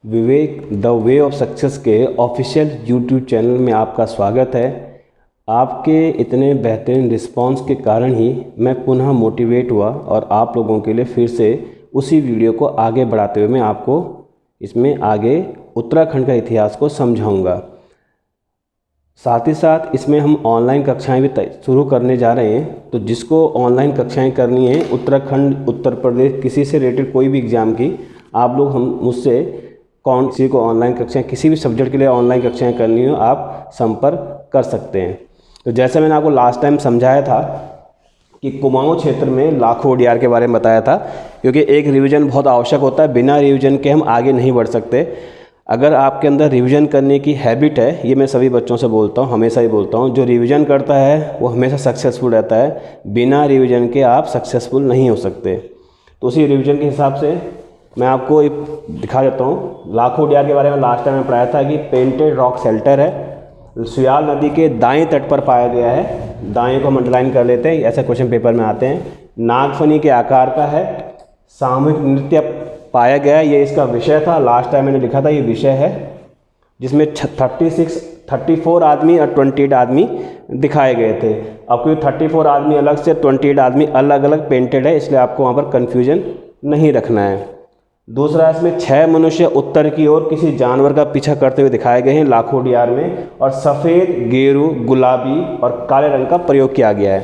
Vivek the way of success के official YouTube channel में आपका स्वागत है। आपके इतने बेहतरीन रिस्पांस के कारण ही मैं पुनः मोटिवेट हुआ और आप लोगों के लिए फिर से उसी वीडियो को आगे बढ़ाते हुए मैं आपको इसमें आगे उत्तराखंड का इतिहास को समझाऊंगा। साथ ही साथ इसमें हम ऑनलाइन कक्षाएं भी शुरू करने जा रहे हैं। तो जिसको ऑनलाइन कक्षाएं करनी है उत्तराखंड, उत्तर प्रदेश, किसी से रिलेटेड कोई भी एग्ज़ाम की, आप लोग हम मुझसे किसी को ऑनलाइन कक्षाएं, किसी भी सब्जेक्ट के लिए ऑनलाइन कक्षाएं करनी हो, आप संपर्क कर सकते हैं। तो जैसे मैंने आपको लास्ट टाइम समझाया था कि कुमाऊं क्षेत्र में लाखों ओडीआर के बारे में बताया था, क्योंकि एक रिवीजन बहुत आवश्यक होता है। बिना रिवीजन के हम आगे नहीं बढ़ सकते। अगर आपके अंदर रिवीजन करने की हैबिट है, ये मैं सभी बच्चों से बोलता हूँ, हमेशा ही बोलता हूँ, जो रिवीजन करता है वो हमेशा सक्सेसफुल रहता है। बिना रिवीजन के आप सक्सेसफुल नहीं हो सकते। तो उसी रिवीजन के हिसाब से मैं आपको एक दिखा देता हूँ। लाखों ओडीआर के बारे में लास्ट टाइम मैं पढ़ाया था कि पेंटेड रॉक शेल्टर है, सुयाल नदी के दाएं तट पर पाया गया है। दाएं को हम अंडरलाइन कर लेते हैं, ऐसे क्वेश्चन पेपर में आते हैं। नागफनी के आकार का है, सामूहिक नृत्य पाया गया है, ये इसका विषय था। लास्ट टाइम मैंने लिखा था ये विषय है, जिसमें 34 आदमी और 28 आदमी दिखाए गए थे। अब क्योंकि 34 आदमी अलग से, 28 आदमी अलग अलग पेंटेड है, इसलिए आपको वहाँ पर कन्फ्यूजन नहीं रखना है। दूसरा, इसमें 6 मनुष्य उत्तर की ओर किसी जानवर का पीछा करते हुए दिखाए गए हैं लाखों ओडीआर में, और सफ़ेद, गेरू, गुलाबी और काले रंग का प्रयोग किया गया है।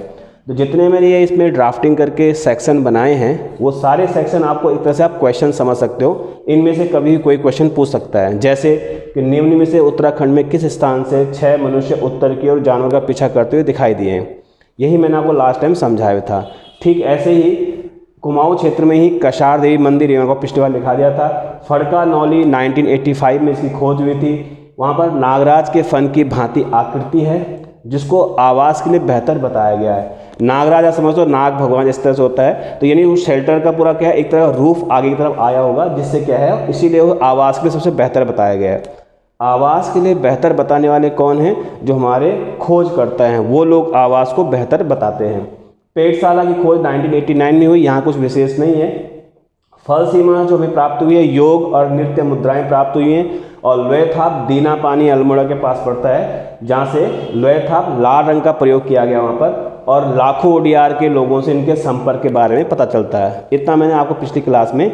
तो जितने मैंने ये इसमें ड्राफ्टिंग करके सेक्शन बनाए हैं, वो सारे सेक्शन आपको एक तरह से आप क्वेश्चन समझ सकते हो। इनमें से कभी कोई क्वेश्चन पूछ सकता है, जैसे कि निम्न में से उत्तराखंड में किस स्थान से 6 मनुष्य उत्तर की ओर जानवर का पीछा करते हुए दिखाई दिए हैं। यही मैंने आपको लास्ट टाइम समझाया था। ठीक ऐसे ही कुमाऊं क्षेत्र में ही कशार देवी मंदिर, यहाँ को पिछली बार लिखा दिया था। फड़का नौली 1985 में इसकी खोज हुई थी। वहाँ पर नागराज के फन की भांति आकृति है, जिसको आवास के लिए बेहतर बताया गया है। नागराज आप समझो, नाग भगवान इस तरह से होता है, तो यानी उस शेल्टर का पूरा क्या है, एक तरह रूफ आगे की तरफ आया होगा, जिससे क्या है, इसीलिए वो आवास के लिए सबसे बेहतर बताया गया है। आवास के लिए बेहतर बताने वाले कौन हैं? जो हमारे खोज करता है, वो लोग आवास को बेहतर बताते हैं। पेटशाला की खोज 1989 में हुई, यहाँ कुछ विशेष नहीं है। फल सीमा जो हमें प्राप्त हुई है, योग और नृत्य मुद्राएं प्राप्त हुई हैं। और लोयथाप दीना पानी अल्मोड़ा के पास पड़ता है, जहाँ से लोयथाप लाल रंग का प्रयोग किया गया वहाँ पर, और लाखों ओडीआर के लोगों से इनके संपर्क के बारे में पता चलता है। इतना मैंने आपको पिछली क्लास में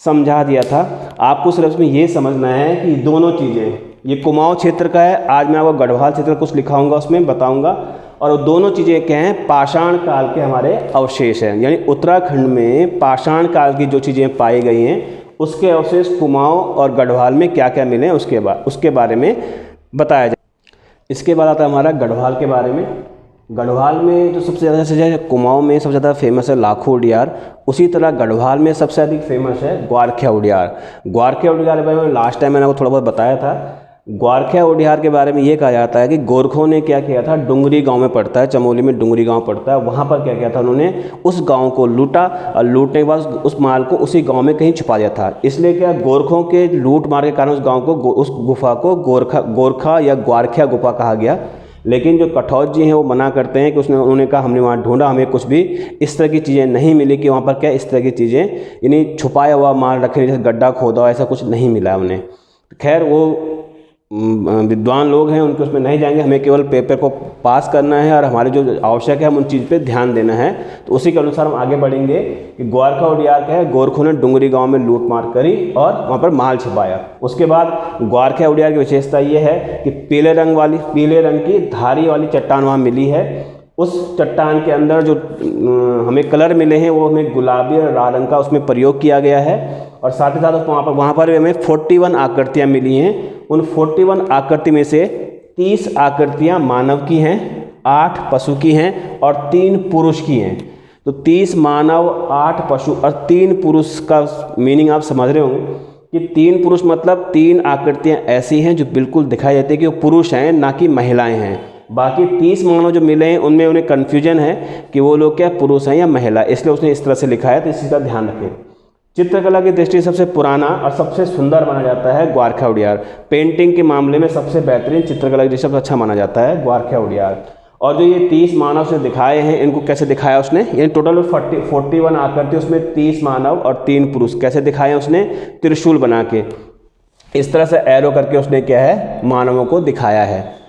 समझा दिया था। आपको सिर्फ इसमें ये समझना है कि दोनों चीज़ें, ये कुमाऊं क्षेत्र का है, आज मैं आपको गढ़वाल क्षेत्र कुछ लिखाऊंगा, उसमें बताऊंगा। और दोनों चीज़ें क्या हैं? पाषाण काल के हमारे अवशेष हैं। यानी उत्तराखंड में पाषाण काल की जो चीज़ें पाई गई हैं, उसके अवशेष कुमाऊं और गढ़वाल में क्या क्या मिले हैं उसके बारे में बताया जाए। इसके बाद आता है हमारा गढ़वाल के बारे में। गढ़वाल में जो सबसे ज़्यादा से ज़्यादा, कुमाऊं में सबसे ज़्यादा फेमस है लाखों ओडीआर, उसी तरह गढ़वाल में सबसे अधिक फेमस है ग्वारखिया ओडीआर। ग्वारखिया ओडीआर के बारे में लास्ट टाइम मैंने आपको थोड़ा बहुत बताया था। ग्वारखिया ओडीआर के बारे में ये कहा जाता है कि गोरखों ने क्या किया था, डुंगरी गांव में पड़ता है, चमोली में डुंगरी गांव पड़ता है, वहाँ पर क्या किया था, उन्होंने उस गांव को लूटा और लूटने के बाद उस माल को उसी गांव में कहीं छुपा दिया था। इसलिए क्या, गोरखों के लूट मार के कारण उस गांव को, उस गुफा को गोरखा या ग्वारखिया गुफा कहा गया। लेकिन जो कठौत जी हैं वो मना करते हैं कि उन्होंने कहा हमने वहाँ ढूंढा, हमें कुछ भी इस तरह की चीज़ें नहीं मिली कि वहाँ पर क्या इस तरह की चीज़ें, यानी छुपाया हुआ माल रखे, जैसे गड्ढा खोदा हुआ, ऐसा कुछ नहीं मिला उन्हें। खैर, वो विद्वान लोग हैं, उनके उसमें नहीं जाएंगे, हमें केवल पेपर को पास करना है और हमारे जो आवश्यक है हम उन चीज़ पे ध्यान देना है। तो उसी के अनुसार हम आगे बढ़ेंगे कि ग्वारखिया ओडीआर क्या है, गोरखों ने डुंगरी गांव में लूट मार करी और वहाँ पर माल छिपाया। उसके बाद ग्वारखिया ओडीआर की विशेषता ये है कि पीले रंग की धारी वाली चट्टान वहाँ मिली है। उस चट्टान के अंदर जो हमें कलर मिले हैं, वो हमें गुलाबी और लाल रंग का उसमें प्रयोग किया गया है। और साथ ही साथ वहाँ पर हमें 41 आकृतियाँ मिली हैं। उन 41 आकृति में से 30 आकृतियाँ मानव की हैं, 8 पशु की हैं और 3 पुरुष की हैं। तो 30 मानव, 8 पशु और 3 पुरुष का मीनिंग आप समझ रहे होंगे कि 3 पुरुष मतलब 3 आकृतियाँ ऐसी हैं जो बिल्कुल दिखाई देती है कि वो पुरुष हैं, ना कि महिलाएं हैं। बाकी 30 मानव जो मिले हैं, उनमें उन्हें कन्फ्यूजन है कि वो लोग क्या पुरुष हैं या महिला, इसलिए उसने इस तरह से लिखा है। तो इसी का ध्यान रखें। चित्रकला की दृष्टि से सबसे पुराना और सबसे सुंदर माना जाता है ग्वारखिया ओडीआर। पेंटिंग के मामले में सबसे बेहतरीन, चित्रकला की दृष्टि से अच्छा माना जाता है ग्वारखिया ओडीआर। और जो ये 30 मानव से दिखाए हैं, इनको कैसे दिखाया उसने, यानी टोटल 41 आकृति, उसमें 30 मानव और 3 पुरुष कैसे दिखाए हैं उसने, त्रिशूल बना के। इस तरह से एरो करके उसने क्या है मानवों को दिखाया है।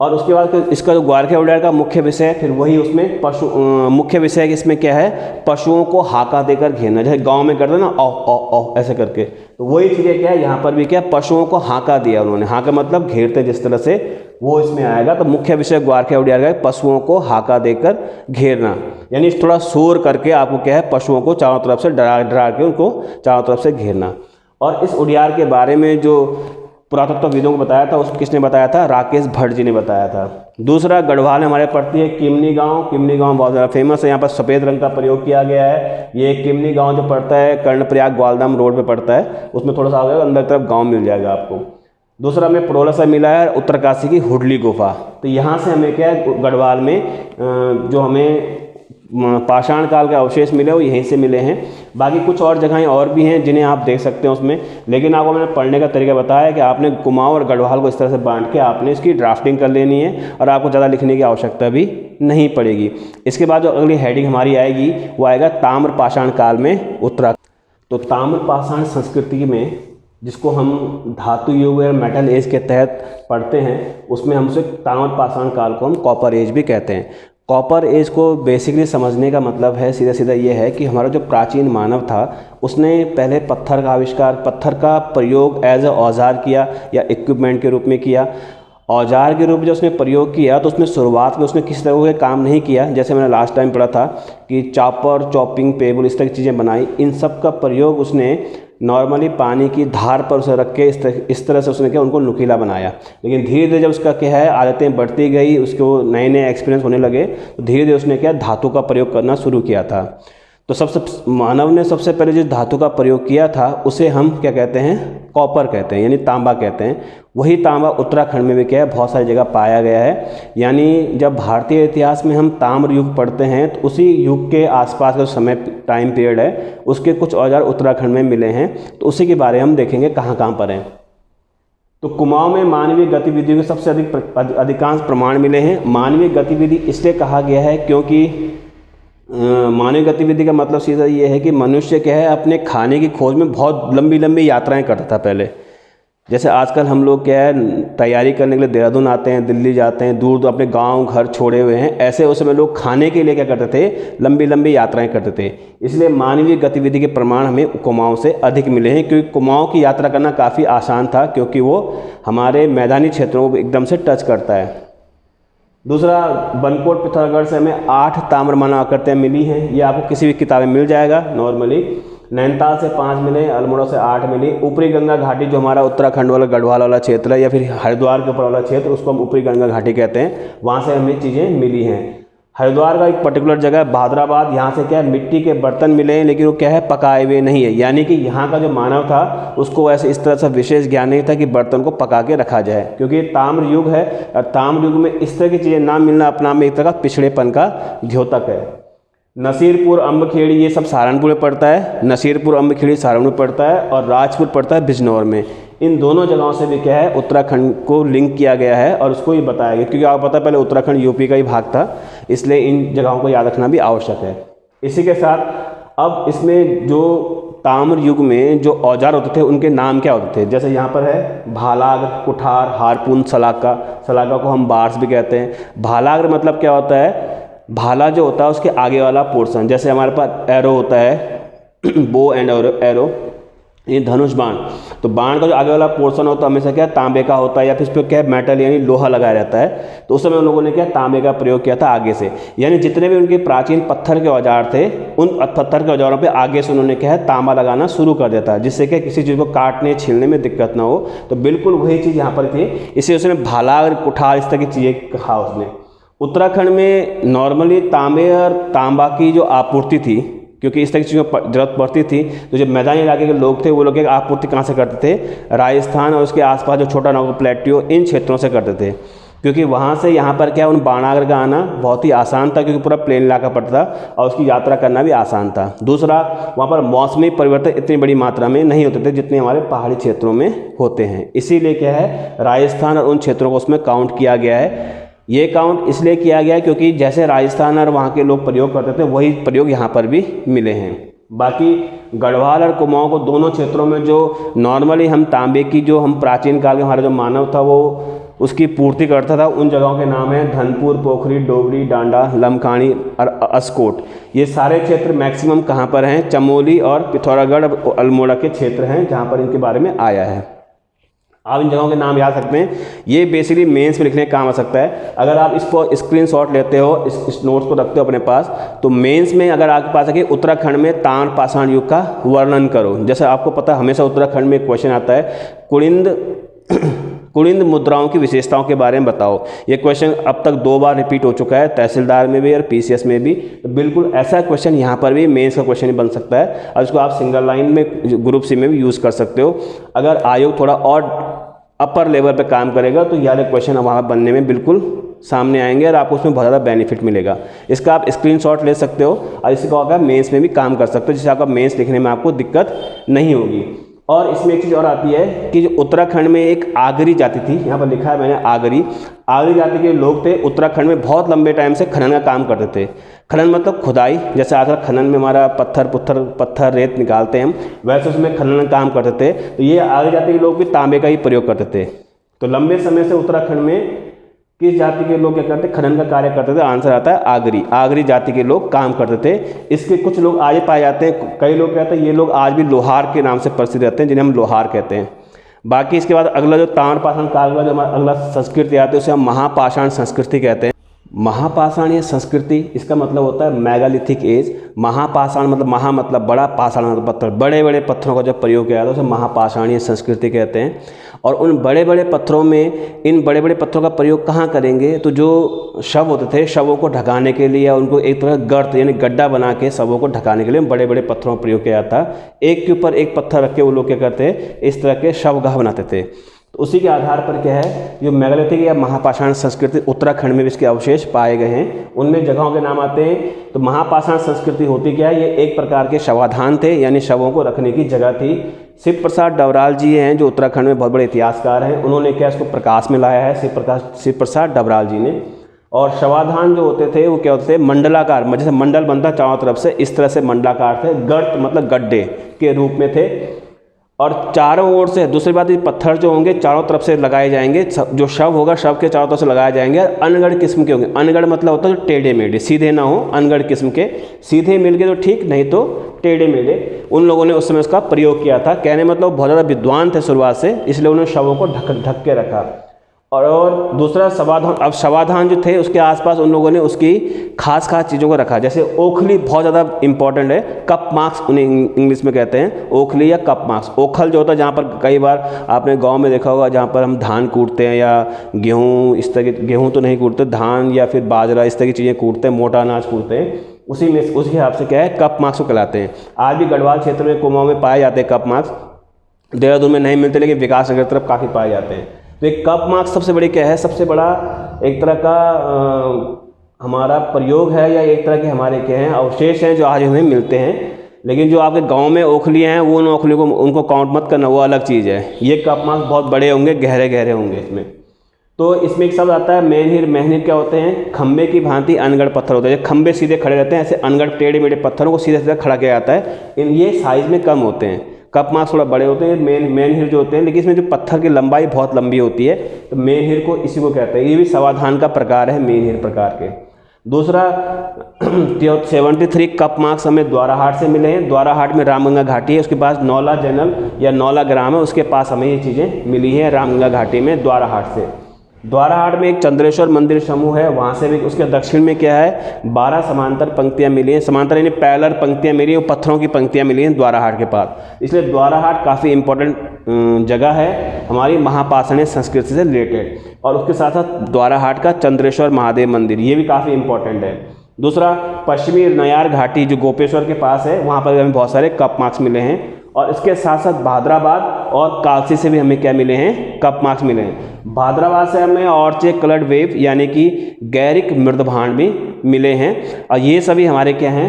और उसके बाद इसका जो ग्वारखिया उड़ियार का मुख्य विषय है, फिर वही उसमें मुख्य विषय है कि इसमें क्या है पशुओं को हाका देकर घेरना, जैसे गांव में करते ना औ औ औ ऐसे करके, तो वही चीज़ें क्या है यहाँ पर भी क्या पशुओं को हाका दिया उन्होंने। हाका मतलब घेरते जिस तरह से, वो इसमें आएगा। तो मुख्य विषय ग्वारखिया उड़ियार का पशुओं को हाका देकर घेरना, यानी थोड़ा शोर करके आपको क्या है पशुओं को चारों तरफ से डरा डरा के उनको चारों तरफ से घेरना। और इस उड़ियार के बारे में जो पुरातत्वविदों को बताया था, उसको किसने बताया था? राकेश भट्ट जी ने बताया था। दूसरा गढ़वाल हमारे पड़ती है किमनी गांव। किमनी गांव बहुत ज़्यादा फेमस है, यहाँ पर सफ़ेद रंग का प्रयोग किया गया है। ये किमनी गांव जो पड़ता है कर्णप्रयाग ग्वालधाम रोड पे पड़ता है, उसमें थोड़ा सा आ जाएगा अंदर तरफ गाँव मिल जाएगा आपको। दूसरा हमें परोला से मिला है उत्तरकाशी की हुडली गुफा। तो यहाँ से हमें क्या है गढ़वाल में जो हमें पाषाण काल के अवशेष मिले वो यहीं से मिले हैं। बाकी कुछ और जगहें और भी हैं जिन्हें आप देख सकते हैं उसमें, लेकिन आपको मैंने पढ़ने का तरीका बताया कि आपने कुमाऊं और गढ़वाल को इस तरह से बांट के आपने इसकी ड्राफ्टिंग कर लेनी है और आपको ज़्यादा लिखने की आवश्यकता भी नहीं पड़ेगी। इसके बाद जो अगली हेडिंग हमारी आएगी वो आएगा ताम्र पाषाण काल में उत्तराखंड। तो ताम्र पाषाण संस्कृति में, जिसको हम धातु युग या मेटल एज के तहत पढ़ते हैं, उसमें हम उसे ताम्र पाषाण काल को हम कॉपर एज भी कहते हैं। कॉपर एज को बेसिकली समझने का मतलब है सीधा सीधा ये है कि हमारा जो प्राचीन मानव था उसने पहले पत्थर का आविष्कार, पत्थर का प्रयोग एज ए औजार किया या इक्विपमेंट के रूप में किया। औजार के रूप में जब उसने प्रयोग किया तो उसने शुरुआत में उसने किसी तरह के काम नहीं किया, जैसे मैंने लास्ट टाइम पढ़ा था कि चॉपर, चॉपिंग पेबल, इस तरह की चीज़ें बनाई। इन सब का प्रयोग उसने नॉर्मली पानी की धार पर उसे रख के इस तरह से उसने क्या उनको नुकीला बनाया। लेकिन धीरे धीरे जब उसका क्या है आदतें बढ़ती गई, उसको नए नए एक्सपीरियंस होने लगे, तो धीरे धीरे उसने क्या धातु का प्रयोग करना शुरू किया था। तो मानव ने सबसे पहले जिस धातु का प्रयोग किया था उसे हम क्या कहते हैं? कॉपर कहते हैं, यानी तांबा कहते हैं। वही तांबा उत्तराखंड में भी क्या है बहुत सारी जगह पाया गया है। यानी जब भारतीय इतिहास में हम ताम्र युग पढ़ते हैं तो उसी युग के आसपास का समय टाइम पीरियड है, उसके कुछ औजार उत्तराखंड में मिले हैं। तो उसी के बारे में हम देखेंगे कहाँ कहाँ पर हैं। तो कुमाऊं में मानवीय गतिविधियों के सबसे अधिकांश प्रमाण मिले हैं। मानवीय गतिविधि इसलिए कहा गया है क्योंकि मानवीय गतिविधि का मतलब सीधा ये है कि मनुष्य क्या है अपने खाने की खोज में बहुत लंबी लंबी यात्राएं करता था पहले। जैसे आजकल हम लोग क्या है तैयारी करने के लिए देहरादून आते हैं, दिल्ली जाते हैं, दूर दूर अपने गांव घर छोड़े हुए हैं, ऐसे उस समय लोग खाने के लिए क्या करते थे? लंबी लंबी यात्राएं करते थे। इसलिए मानवीय गतिविधि के प्रमाण हमें कुमाऊं से अधिक मिले हैं, क्योंकि कुमाऊं की यात्रा करना काफ़ी आसान था क्योंकि वो हमारे मैदानी क्षेत्रों को एकदम से टच करता है। दूसरा, बनकोट पिथौरागढ़ से हमें 8 ताम्रमाला आकृतियाँ मिली हैं। ये आपको किसी भी किताब में मिल जाएगा नॉर्मली। नैनीताल से 5 मिले, अल्मोड़ा से 8 मिली। ऊपरी गंगा घाटी जो हमारा उत्तराखंड वाला गढ़वाल वाला क्षेत्र है या फिर हरिद्वार के ऊपर वाला क्षेत्र, उसको हम ऊपरी गंगा घाटी कहते हैं, वहाँ से हमें चीज़ें मिली हैं। हरिद्वार का एक पर्टिकुलर जगह है भादराबाद, यहाँ से क्या है मिट्टी के बर्तन मिले हैं, लेकिन वो क्या है पकाए हुए नहीं है। यानी कि यहाँ का जो मानव था उसको ऐसे इस तरह से विशेष ज्ञान नहीं था कि बर्तन को पका के रखा जाए, क्योंकि ताम्र युग है और ताम्र युग में इस तरह की चीज़ें ना मिलना अपना में एक तरह का पिछड़ेपन का द्योतक है। नसीरपुर, अम्बखेड़ी ये सब सहारनपुर में पड़ता है। नसीरपुर, अम्बखेड़ी सहारनपुर में पड़ता है और राजपुर पड़ता है बिजनौर में। इन दोनों जगहों से भी क्या है उत्तराखंड को लिंक किया गया है और उसको ही बताया गया, क्योंकि आपको पता है पहले उत्तराखंड यूपी का ही भाग था, इसलिए इन जगहों को याद रखना भी आवश्यक है। इसी के साथ अब इसमें जो ताम्र युग में जो औजार होते थे उनके नाम क्या होते थे? जैसे यहाँ पर है भालाग्र, कुठार, हारपून, सलाका। सलाका को हम बार्स भी कहते हैं। भालाग्र मतलब क्या होता है? भाला जो होता है उसके आगे वाला पोर्शन, जैसे हमारे पास एरो होता है बो एंड एरो, ये धनुष बाण। तो बाण का जो आगे वाला पोर्शन होता है हमेशा क्या तांबे का होता है या फिर इस पर क्या मेटल यानी लोहा लगाया रहता है। तो उस समय उन लोगों ने क्या तांबे का प्रयोग किया था आगे से। यानी जितने भी उनके प्राचीन पत्थर के औजार थे उन पत्थर के औजारों पे आगे से उन्होंने क्या है तांबा लगाना शुरू कर दिया था, जिससे कि किसी चीज़ को काटने छीलने में दिक्कत ना हो। तो बिल्कुल वही चीज़ यहाँ पर थी, इसे उसने भालाग्र, कुठार इस तरह की चीज़ें कहा उसने। उत्तराखंड में नॉर्मली तांबे और तांबा की जो आपूर्ति थी, क्योंकि इस तरह की चीज़ों की जरूरत पड़ती थी, तो जो मैदानी इलाके के लोग थे वो लोग आपूर्ति कहाँ से करते थे? राजस्थान और उसके आसपास जो छोटा नागपुर प्लेट्यू इन क्षेत्रों से करते थे, क्योंकि वहाँ से यहाँ पर क्या उन बाणाग्र का आना बहुत ही आसान था, क्योंकि पूरा प्लेन इलाका पड़ता था और उसकी यात्रा करना भी आसान था। दूसरा, वहाँ पर मौसमी परिवर्तन इतनी बड़ी मात्रा में नहीं होते थे जितने हमारे पहाड़ी क्षेत्रों में होते हैं। इसीलिए क्या है राजस्थान और उन क्षेत्रों को उसमें काउंट किया गया है। ये काउंट इसलिए किया गया क्योंकि जैसे राजस्थान और वहाँ के लोग प्रयोग करते थे वही प्रयोग यहाँ पर भी मिले हैं। बाकी गढ़वाल और कुमाऊं को दोनों क्षेत्रों में जो नॉर्मली हम तांबे की जो हम प्राचीन काल के हमारा जो मानव था वो उसकी पूर्ति करता था, उन जगहों के नाम हैं धनपुर, पोखरी, डोबरी, डांडा, लमखानी और अस्कोट। ये सारे क्षेत्र मैक्सिमम कहाँ पर हैं? चमोली और पिथौरागढ़, अल्मोड़ा के क्षेत्र हैं जहाँ पर इनके बारे में आया है। आप इन जगहों के नाम याद सकते हैं। ये बेसिकली मेंस में लिखने का काम आ सकता है। अगर आप इसको स्क्रीनशॉट लेते हो, इस नोट्स को रखते हो अपने पास, तो मेंस में अगर आपके पास है कि उत्तराखंड में ताम्र पाषाण युग का वर्णन करो। जैसे आपको पता है हमेशा उत्तराखंड में एक क्वेश्चन आता है, कुलिंद मुद्राओं की विशेषताओं के बारे में बताओ। ये क्वेश्चन अब तक 2 बार रिपीट हो चुका है, तहसीलदार में भी और पीसीएस में भी। तो बिल्कुल ऐसा क्वेश्चन यहाँ पर भी मेंस का क्वेश्चन ही बन सकता है और इसको आप सिंगल लाइन में ग्रुप सी में भी यूज़ कर सकते हो। अगर आयोग थोड़ा और अपर लेवल पे काम करेगा तो ये क्वेश्चन वहाँ बनने में बिल्कुल सामने आएंगे और आपको उसमें बहुत ज़्यादा बेनिफिट मिलेगा। इसका आप स्क्रीनशॉट ले सकते हो और इसका आप मेंस में भी काम कर सकते हो, जिससे आपका मेंस लिखने में आपको दिक्कत नहीं होगी। और इसमें एक चीज़ और आती है कि जो उत्तराखंड में एक आगरी जाति थी, यहाँ पर लिखा है मैंने आगरी जाति के लोग थे। उत्तराखंड में बहुत लंबे टाइम से खनन का काम करते थे। खनन मतलब खुदाई, जैसे आजकल खनन में हमारा पत्थर रेत निकालते हैं हम, वैसे उसमें खनन का काम करते थे। तो ये आगरी जाति के लोग भी तांबे का ही प्रयोग करते थे। तो लंबे समय से उत्तराखंड में किस जाति के लोग क्या करते? खनन का कार्य करते थे। आंसर आता है आगरी जाति के लोग काम करते थे। इसके कुछ लोग आज पाए जाते हैं, कई लोग कहते हैं ये लोग आज भी लोहार के नाम से प्रसिद्ध रहते हैं, जिन्हें हम लोहार कहते हैं। बाकी इसके बाद अगला जो ताम्र पाषाण काल का जो हमारा अगला संस्कृति आती है उसे हम महापाषाण संस्कृति कहते हैं। महापाषाण ये संस्कृति, इसका मतलब होता है मेगालिथिक एज। महापाषाण मतलब महा मतलब बड़ा, पाषाण मतलब पत्थर, बड़े बड़े पत्थरों का जब प्रयोग किया जाता है उसे महापाषाणीय संस्कृति कहते हैं। और उन बड़े बड़े पत्थरों में, इन बड़े बड़े पत्थरों का प्रयोग कहाँ करेंगे? तो जो शव होते थे, शवों को ढकाने के लिए या उनको एक तरह गर्त यानी गड्ढा बना के शवों को ढकाने के लिए बड़े बड़े पत्थरों का प्रयोग किया जाता। एक के ऊपर एक पत्थर रख के वो लोग क्या करते हैं? इस तरह के शवगाह बनाते थे। तो उसी के आधार पर क्या है, जो मेगालिथिक या महापाषाण संस्कृति उत्तराखंड में भी इसके अवशेष पाए गए हैं। उनमें जगहों के नाम आते हैं। तो महापाषाण संस्कृति होती क्या है? ये एक प्रकार के शवाधान थे, यानी शवों को रखने की जगह थी। शिव प्रसाद डबराल जी हैं जो उत्तराखंड में बहुत बड़े इतिहासकार हैं, उन्होंने क्या इसको प्रकाश में लाया है, शिव प्रसाद डबराल जी ने। और शवाधान जो होते थे वो क्या होते थे? मंडलाकार, जैसे मंडल बनता है चारों तरफ से, इस तरह से मंडलाकार थे। गर्त मतलब गड्ढे के रूप में थे और चारों ओर से, दूसरी बात ये पत्थर जो होंगे चारों तरफ से लगाए जाएंगे। जो शव होगा शव के चारों तरफ से लगाए जाएंगे। अनगढ़ किस्म के होंगे। अनगढ़ मतलब होता है जो टेढ़े मेढ़े, सीधे ना हो, अनगढ़ किस्म के। सीधे मिल गए तो ठीक, नहीं तो टेढ़े मेढ़े। उन लोगों ने उस समय उसका प्रयोग किया था। कहने मतलब बहुत ज़्यादा विद्वान थे शुरुआत से, इसलिए उन्होंने शवों को ढक के रखा। और दूसरा शवाधान, अब शवाधान जो थे उसके आसपास उन लोगों ने उसकी खास चीज़ों को रखा। जैसे ओखली बहुत ज़्यादा इंपॉर्टेंट है, कप मार्क्स उन्हें इंग्लिश में कहते हैं, ओखली या कप मार्क्स। ओखल जो होता है जहाँ पर कई बार आपने गांव में देखा होगा जहाँ पर हम धान कूटते हैं या गेहूँ, इस तरह के गेहूँ तो नहीं कूटते, धान या फिर बाजरा इस तरह की चीज़ें कूटते हैं, मोटा अनाज कूटते हैं, उसी हिसाब से क्या है कप मार्क्स को कहलाते हैं। आज भी गढ़वाल क्षेत्र में, कुमाऊं में पाए जाते हैं कप मार्क्स। देहरादून में नहीं मिलते लेकिन विकास नगर तरफ काफ़ी पाए जाते हैं। तो एक कप मार्क्स सबसे बड़ी क्या है? सबसे बड़ा एक तरह का हमारा प्रयोग है या एक तरह के हमारे क्या हैं अवशेष हैं जो आज हमें मिलते हैं। लेकिन जो आपके गांव में ओखलियाँ हैं वो उन ओखलियों को उनको काउंट मत करना, वो अलग चीज़ है। ये कप मार्क्स बहुत बड़े होंगे, गहरे गहरे होंगे इसमें। तो इसमें एक शब्द आता है मेनहिर। मेनहिर क्या होते हैं? खंबे की भांति अनगढ़ पत्थर होते हैं। खंबे सीधे खड़े रहते हैं, ऐसे अनगढ़ टेढ़े मेढ़े पत्थरों को सीधे सीधे खड़ा किया जाता है। ये साइज़ में कम होते हैं, कप मार्क्स थोड़ा बड़े होते हैं। मेनहिर जो होते हैं, लेकिन इसमें जो पत्थर की लंबाई बहुत लंबी होती है, तो मेनहिर को इसी को कहते हैं। ये भी शवाधान का प्रकार है, मेनहिर प्रकार के। दूसरा 73 कप मार्क्स हमें द्वाराहाट से मिले हैं। द्वाराहाट में रामगंगा घाटी है, उसके पास नौला जनल या नौला ग्राम है, उसके पास हमें ये चीज़ें मिली हैं रामगंगा घाटी में द्वाराहाट से। द्वाराहाट में एक चंद्रेश्वर मंदिर समूह है, वहाँ से भी। उसके दक्षिण में क्या है? 12 समांतर पंक्तियाँ मिली हैं। समांतर यानी पैरेलल पंक्तियाँ मिली हैं, वो पत्थरों की पंक्तियाँ मिली हैं द्वाराहाट के पास। इसलिए द्वाराहाट काफ़ी इंपॉर्टेंट जगह है हमारी महापाषाणीय संस्कृति से रिलेटेड। और उसके साथ साथ द्वाराहाट का चंद्रेश्वर महादेव मंदिर, ये भी काफ़ी इंपॉर्टेंट है। दूसरा पश्चिमी नयार घाटी जो गोपेश्वर के पास है, वहाँ पर हमें बहुत सारे कप मार्क्स मिले हैं। और इसके साथ साथ भादराबाद और कालसी से भी हमें क्या मिले हैं? कप मार्क्स मिले हैं। भादराबाद से हमें ऑर्चे कलर्ड वेव यानी कि गैरिक मृदभांड भी मिले हैं। और ये सभी हमारे क्या हैं?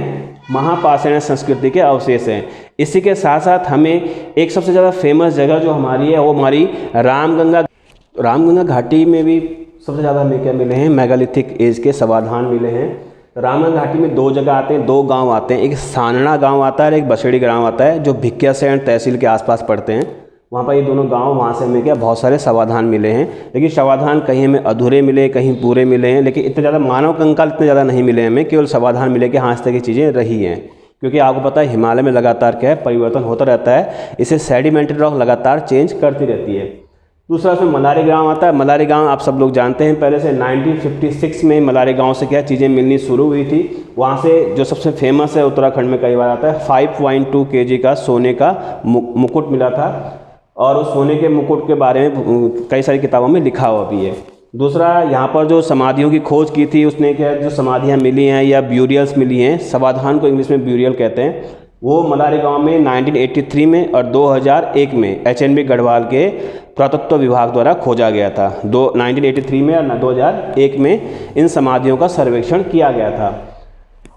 महापाषाणीय संस्कृति के अवशेष हैं। इसी के साथ साथ हमें एक सबसे ज़्यादा फेमस जगह जो हमारी है वो हमारी रामगंगा घाटी में भी सबसे ज़्यादा हमें क्या मिले हैं? मेगालिथिक एज के शवाधान मिले हैं। रामगंगा घाटी में दो जगह आते हैं, दो गांव आते हैं, एक सानड़ा गांव आता है और एक बसेड़ी गांव आता है, जो भिकियासैंण तहसील के आसपास पड़ते हैं। वहाँ पर ये दोनों गांव, वहाँ से हमें क्या बहुत सारे समाधान मिले हैं, लेकिन समाधान कहीं हमें अधूरे मिले, कहीं पूरे मिले हैं, लेकिन इतने ज़्यादा मानव कंकाल इतने ज़्यादा नहीं मिले हमें, केवल समाधान मिले कि हाँ इस तरह की चीज़ें रही हैं। क्योंकि आपको पता है हिमालय में लगातार क्या है, परिवर्तन होता रहता है, इसे सेडिमेंट्री रॉक लगातार चेंज करती रहती है। दूसरा इसमें मलारी गांव आता है। मलारी गांव आप सब लोग जानते हैं, पहले से 1956 में मलारी गांव से क्या चीज़ें मिलनी शुरू हुई थी। वहाँ से जो सबसे फेमस है उत्तराखंड में कई बार आता है, 5.2 kg का सोने का मुकुट मिला था, और उस सोने के मुकुट के बारे में कई सारी किताबों में लिखा हुआ भी है। दूसरा, यहाँ पर जो समाधियों की खोज की थी उसने क्या, जो समाधियाँ मिली हैं या ब्यूरियल्स मिली हैं, समाधान को इंग्लिश में ब्यूरियल कहते हैं, वो मलारी गांव में 1983 में और 2001 में HNB गढ़वाल के पुरातत्व विभाग द्वारा खोजा गया था। 1983 में और 2001 में इन समाधियों का सर्वेक्षण किया गया था।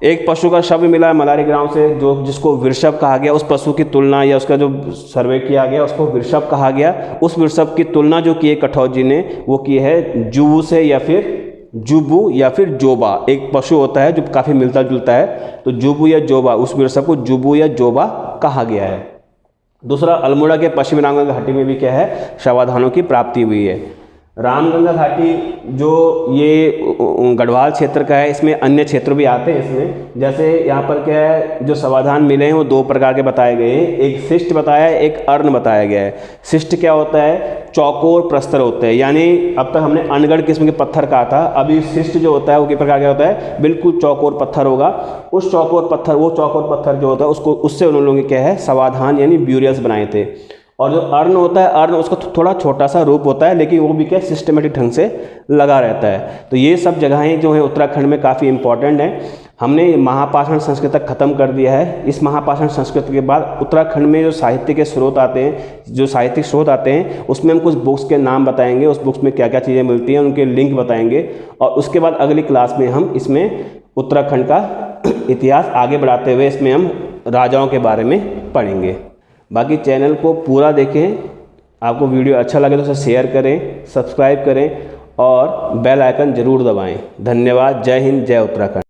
एक पशु का शव मिला है मलारी गांव से, जिसको वृषभ कहा गया। उस पशु की तुलना या उसका जो सर्वे किया गया उसको वृषभ कहा गया। उस वृषभ की तुलना जो की है कठौत जी ने, वो की है जुबू से या फिर जुबू या फिर जोबा। एक पशु होता है जो काफ़ी मिलता जुलता है, तो जुबू या जोबा, उस वृषभ को जुबू या जोबा कहा गया है। दूसरा, अल्मोड़ा के पश्चिमी रामगंगा घाटी में भी क्या है, समाधानों की प्राप्ति हुई है। रामगंगा घाटी जो ये गढ़वाल क्षेत्र का है, इसमें अन्य क्षेत्र भी आते हैं इसमें। जैसे यहाँ पर क्या है, जो समाधान मिले हैं वो दो प्रकार के बताए गए हैं, एक शिष्ट बताया है, एक अर्ण बताया गया है। शिष्ट क्या होता है, चौकोर प्रस्तर होते हैं, यानी अब तक हमने अनगढ़ किस्म के पत्थर कहा था, अभी शिष्ट जो होता है वो किस प्रकार का होता है, बिल्कुल चौकोर पत्थर होगा। उस चौकोर पत्थर, वो चौकोर पत्थर जो होता है उसको, उससे उन लोगों ने क्या है समाधान यानी ब्यूरियल्स बनाए थे। और जो अर्ण होता है, अर्ण उसका थोड़ा छोटा सा रूप होता है, लेकिन वो भी क्या सिस्टमेटिक ढंग से लगा रहता है। तो ये सब जगहें जो हैं उत्तराखंड में काफ़ी इंपॉर्टेंट हैं। हमने महापाषाण संस्कृति तक ख़त्म कर दिया है। इस महापाषाण संस्कृति के बाद उत्तराखंड में जो साहित्य के स्रोत आते हैं, जो साहित्यिक स्रोत आते हैं, उसमें हम कुछ बुक्स के नाम बताएंगे, उस बुक्स में क्या क्या चीज़ें मिलती हैं उनके लिंक बताएंगे, और उसके बाद अगली क्लास में हम इसमें उत्तराखंड का इतिहास आगे बढ़ाते हुए इसमें हम राजाओं के बारे में पढ़ेंगे। बाकी चैनल को पूरा देखें, आपको वीडियो अच्छा लगे तो उसे शेयर करें, सब्सक्राइब करें और बेल आइकन ज़रूर दबाएं। धन्यवाद। जय हिंद, जय उत्तराखंड।